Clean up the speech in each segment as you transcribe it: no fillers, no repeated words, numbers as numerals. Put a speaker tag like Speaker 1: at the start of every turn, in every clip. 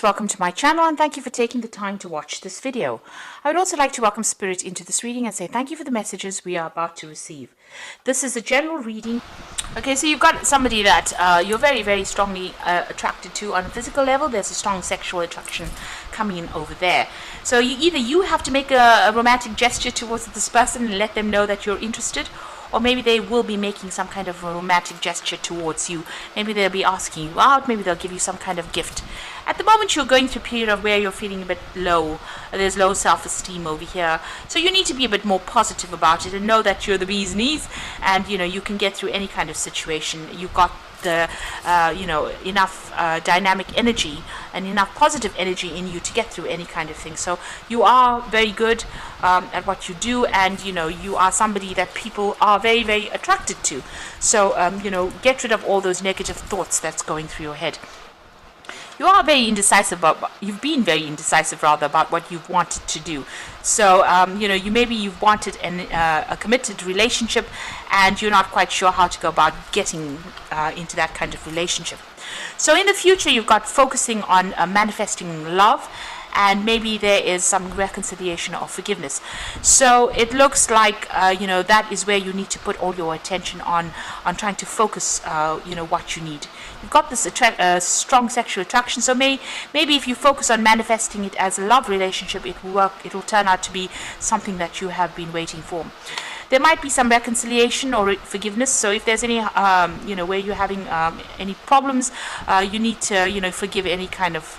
Speaker 1: Welcome to my channel and thank you for taking the time to watch this video. I would also like to welcome Spirit into this reading and say thank you for the messages we are about to receive. This is a general reading. Okay, so you've got somebody that you're very, very strongly attracted to on a physical level. There's a strong sexual attraction coming in over there. So either you have to make a romantic gesture towards this person and let them know that you're interested, or maybe they will be making some kind of a romantic gesture towards you. Maybe they'll be asking you out. Maybe they'll give you some kind of gift. At the moment, you're going through a period of where you're feeling a bit low. There's low self-esteem over here. So you need to be a bit more positive about it and know that you're the bee's knees and, you can get through any kind of situation. You've got the, enough dynamic energy and enough positive energy in you to get through any kind of thing. So you are very good at what you do, and you are somebody that people are very, very attracted to. So get rid of all those negative thoughts that's going through your head. You are very indecisive you've been very indecisive rather about what you've wanted to do. So you've wanted a committed relationship and you're not quite sure how to go about getting into that kind of relationship. So in the future, you've got focusing on manifesting love, and maybe there is some reconciliation or forgiveness. So it looks like that is where you need to put all your attention on trying to focus what you need. You've got this strong sexual attraction, so maybe if you focus on manifesting it as a love relationship, it will work. It will turn out to be something that you have been waiting for. There might be some reconciliation or forgiveness. So if there's any, where you're having any problems, you need to, forgive any kind of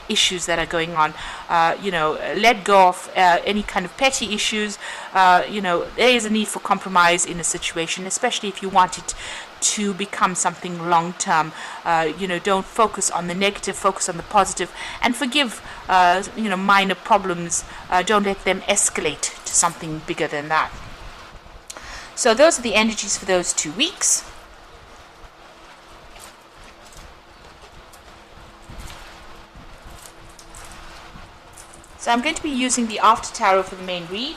Speaker 1: issues that are going on. Let go of any kind of petty issues. There is a need for compromise in a situation, especially if you want it to become something long term. Don't focus on the negative, focus on the positive, and forgive minor problems. Don't let them escalate to something bigger than that. So those are the energies for those 2 weeks. So I'm going to be using the After Tarot for the main read.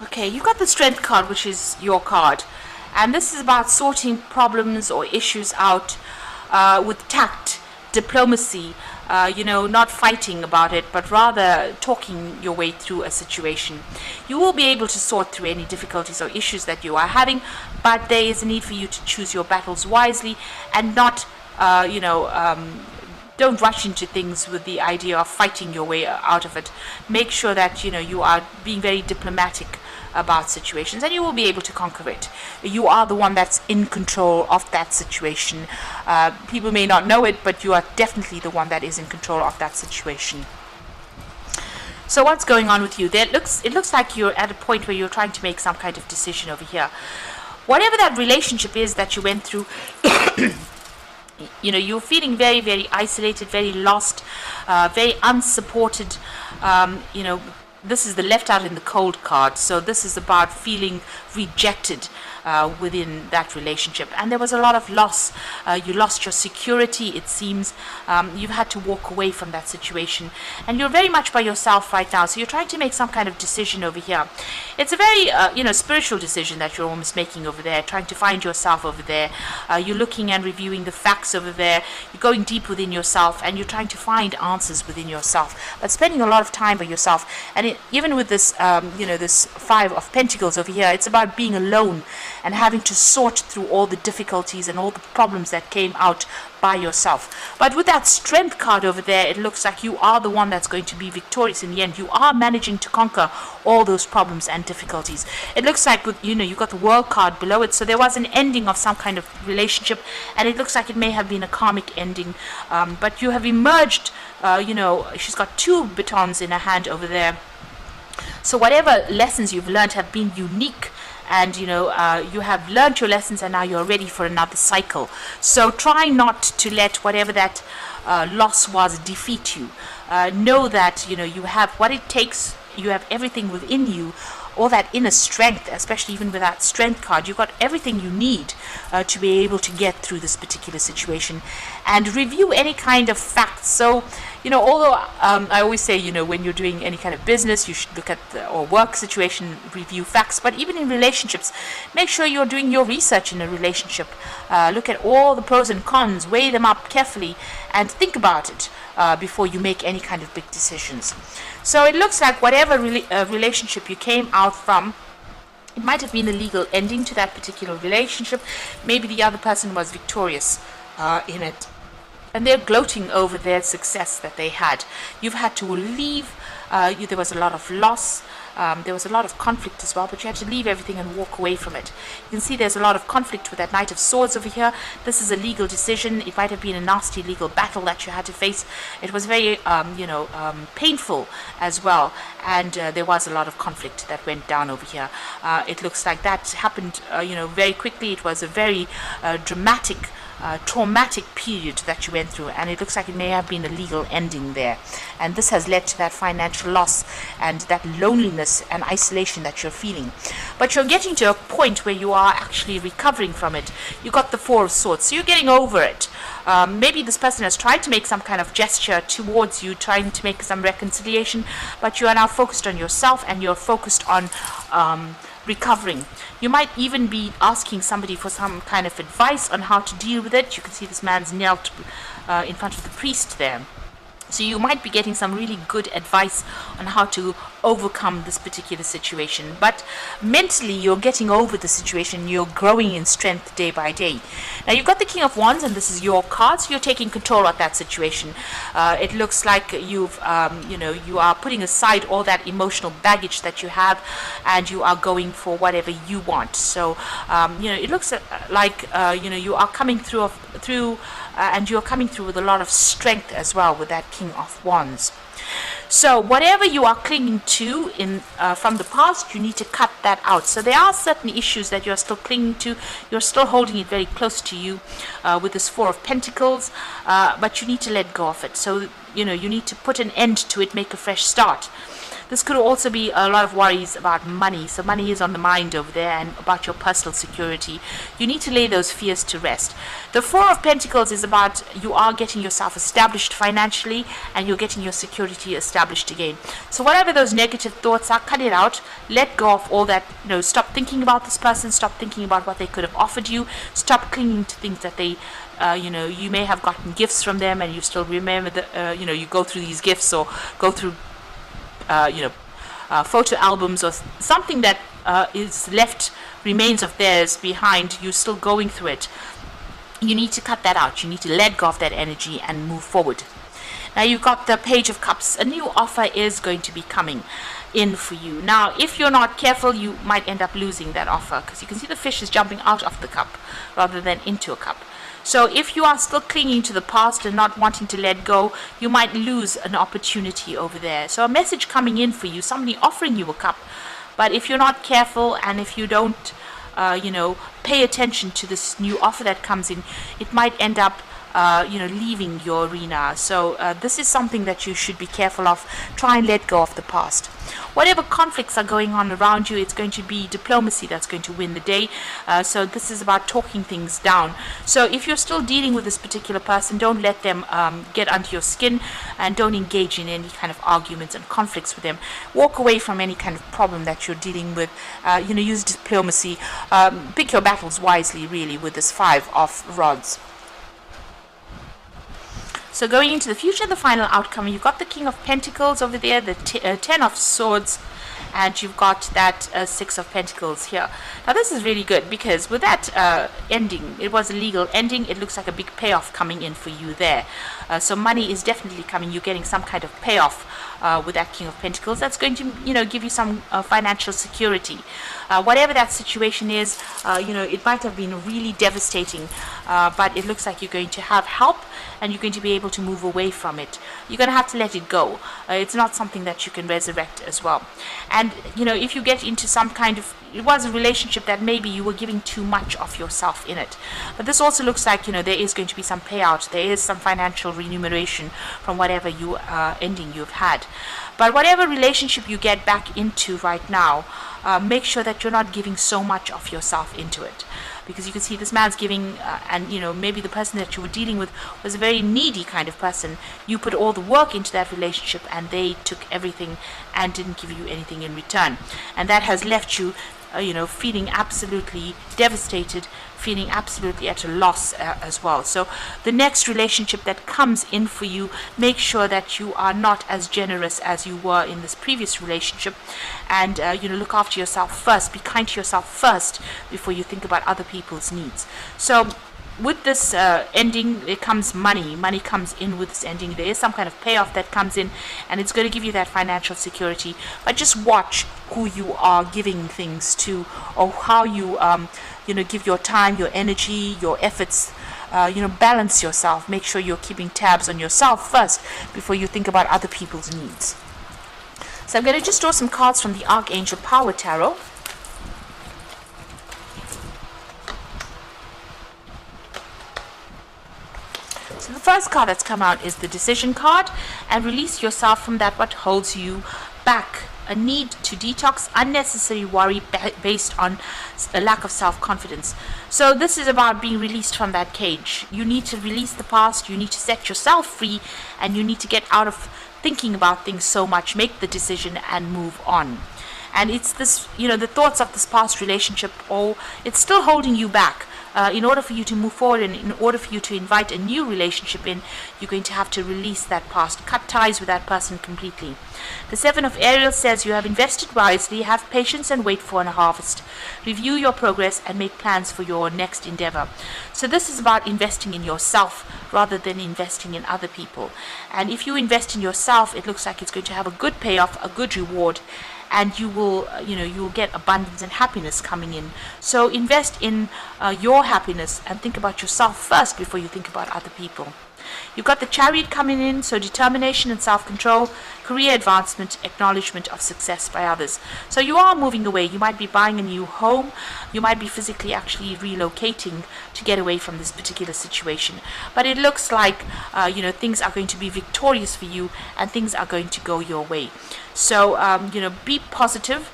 Speaker 1: Okay, you've got the Strength card, which is your card. And this is about sorting problems or issues out with tact, diplomacy, not fighting about it, but rather talking your way through a situation. You will be able to sort through any difficulties or issues that you are having, but there is a need for you to choose your battles wisely and not, don't rush into things with the idea of fighting your way out of it. Make sure that, you are being very diplomatic about situations, and you will be able to conquer it. You are the one that's in control of that situation. People may not know it, but you are definitely the one that is in control of that situation. So what's going on with you? It looks like you're at a point where you're trying to make some kind of decision over here. Whatever that relationship is that you went through, you're feeling very, very isolated, very lost, very unsupported. This is the left out in the cold card. So this is about feeling rejected within that relationship. And there was a lot of loss. You lost your security, it seems. You've had to walk away from that situation. And you're very much by yourself right now. So you're trying to make some kind of decision over here. It's a very, spiritual decision that you're almost making over there, trying to find yourself over there. You're looking and reviewing the facts over there. You're going deep within yourself, and you're trying to find answers within yourself, but spending a lot of time by yourself. And even with this, this Five of Pentacles over here, it's about being alone and having to sort through all the difficulties and all the problems that came out by yourself. But with that Strength card over there, it looks like you are the one that's going to be victorious in the end. You are managing to conquer all those problems and difficulties. It looks like, with you've got the World card below it, so there was an ending of some kind of relationship, and it looks like it may have been a karmic ending, but you have emerged. She's got 2 batons in her hand over there. So whatever lessons you've learned have been unique and you have learned your lessons, and now you're ready for another cycle. So try not to let whatever that loss was defeat you. Know that you have what it takes. You have everything within you, all that inner strength, especially even with that strength card. You've got everything you need to be able to get through this particular situation, and review any kind of facts. So although I always say when you're doing any kind of business, you should look at or work situation, review facts, but even in relationships, make sure you're doing your research in a relationship. Look at all the pros and cons, weigh them up carefully, and think about it before you make any kind of big decisions. So it looks like whatever relationship you came out from, it might have been a legal ending to that particular relationship. Maybe the other person was victorious in it, and they're gloating over their success that they had. You've had to leave. There was a lot of loss. There was a lot of conflict as well, but you had to leave everything and walk away from it. You can see there's a lot of conflict with that Knight of Swords over here. This is a legal decision. It might have been a nasty legal battle that you had to face. It was very, painful as well, and there was a lot of conflict that went down over here. It looks like that happened, very quickly. It was a very dramatic, traumatic period that you went through, and it looks like it may have been a legal ending there, and this has led to that financial loss and that loneliness and isolation that you're feeling. But you're getting to a point where you are actually recovering from it. You got the Four of Swords, so you're getting over it. Maybe this person has tried to make some kind of gesture towards you, trying to make some reconciliation, but you are now focused on yourself, and you're focused on recovering. You might even be asking somebody for some kind of advice on how to deal with it. You can see this man's knelt in front of the priest there. So you might be getting some really good advice on how to overcome this particular situation. But mentally, you're getting over the situation. You're growing in strength day by day. Now, you've got the King of Wands, and this is your card, so you're taking control of that situation. It looks like you've, you are putting aside all that emotional baggage that you have, and you are going for whatever you want. So, it looks like, you are coming through, and you're coming through with a lot of strength as well with that King of Wands. So whatever you are clinging to from the past, you need to cut that out. So there are certain issues that you're still clinging to. You're still holding it very close to you with this Four of Pentacles, but you need to let go of it. So, you need to put an end to it, make a fresh start. This could also be a lot of worries about money. So money is on the mind over there, and about your personal security. You need to lay those fears to rest. The Four of Pentacles is about you are getting yourself established financially, and you're getting your security established again. So whatever those negative thoughts are, cut it out. Let go of all that. Stop thinking about this person. Stop thinking about what they could have offered you. Stop clinging to things that they you may have gotten gifts from them, and you still remember you go through these gifts, or go through photo albums, or something that is left, remains of theirs behind. You're still going through it. You need to cut that out. You need to let go of that energy and move forward. Now, you've got the Page of Cups. A new offer is going to be coming in for you. Now, if you're not careful, you might end up losing that offer, because you can see the fish is jumping out of the cup rather than into a cup. So if you are still clinging to the past and not wanting to let go, you might lose an opportunity over there. So a message coming in for you, somebody offering you a cup. But if you're not careful, and if you don't, pay attention to this new offer that comes in, it might end up leaving your arena. So this is something that you should be careful of. Try and let go of the past. Whatever conflicts are going on around you, it's going to be diplomacy that's going to win the day. So this is about talking things down. So if you're still dealing with this particular person, don't let them get under your skin, and don't engage in any kind of arguments and conflicts with them. Walk away from any kind of problem that you're dealing with. Use diplomacy. Pick your battles wisely, really, with this Five of Rods. So going into the future, the final outcome, you've got the King of Pentacles over there, the Ten of Swords, and you've got that Six of Pentacles here. Now this is really good, because with that ending, it was a legal ending. It looks like a big payoff coming in for you there. So money is definitely coming. You're getting some kind of payoff with that King of Pentacles. That's going to, give you some financial security. Whatever that situation is, it might have been really devastating, but it looks like you're going to have help, and you're going to be able to move away from it. You're going to have to let it go. It's not something that you can resurrect as well. And, if you get into some kind of, it was a relationship that maybe you were giving too much of yourself in it. But this also looks like, there is going to be some payout. There is some financial remuneration from whatever ending you've had. But whatever relationship you get back into right now, make sure that you're not giving so much of yourself into it. Because you can see this man's giving, and maybe the person that you were dealing with was a very needy kind of person. You put all the work into that relationship, and they took everything and didn't give you anything in return. And that has left you, feeling absolutely devastated, feeling absolutely at a loss as well. So the next relationship that comes in for you, make sure that you are not as generous as you were in this previous relationship, and look after yourself first. Be kind to yourself first before you think about other people's needs. So with this ending, it comes money. Money comes in with this ending. There is some kind of payoff that comes in, and it's going to give you that financial security. But just watch who you are giving things to, or how you, give your time, your energy, your efforts. Balance yourself. Make sure you're keeping tabs on yourself first before you think about other people's needs. So I'm going to just draw some cards from the Archangel Power Tarot. So the first card that's come out is the Decision card, and release yourself from that what holds you back. A need to detox unnecessary worry based on a lack of self-confidence. So this is about being released from that cage. You need to release the past, you need to set yourself free, and you need to get out of thinking about things so much. Make the decision and move on. And it's this, the thoughts of this past relationship, it's still holding you back. In order for you to move forward, and in order for you to invite a new relationship in, you're going to have to release that past, cut ties with that person completely. The Seven of Ariel says you have invested wisely, have patience and wait for a harvest. Review your progress and make plans for your next endeavor. So this is about investing in yourself rather than investing in other people. And if you invest in yourself, it looks like it's going to have a good payoff, a good reward, and you will, you will get abundance and happiness coming in. So invest in your happiness and think about yourself first before you think about other people. You've got the Chariot coming in, so determination and self-control, career advancement, acknowledgement of success by others. So you are moving away. You might be buying a new home. You might be physically actually relocating to get away from this particular situation. But it looks like, things are going to be victorious for you, and things are going to go your way. So, be positive.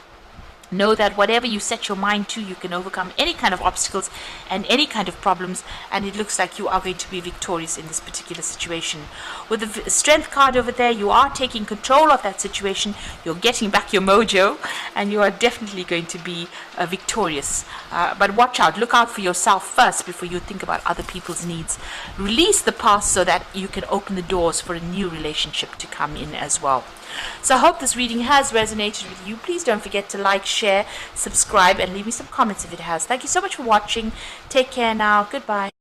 Speaker 1: Know that whatever you set your mind to, you can overcome any kind of obstacles and any kind of problems, and it looks like you are going to be victorious in this particular situation. With the Strength card over there, you are taking control of that situation, you're getting back your mojo, and you are definitely going to be victorious. But watch out, look out for yourself first before you think about other people's needs. Release the past so that you can open the doors for a new relationship to come in as well. So I hope this reading has resonated with you. Please don't forget to like, share, subscribe, and leave me some comments if it has. Thank you so much for watching. Take care now. Goodbye.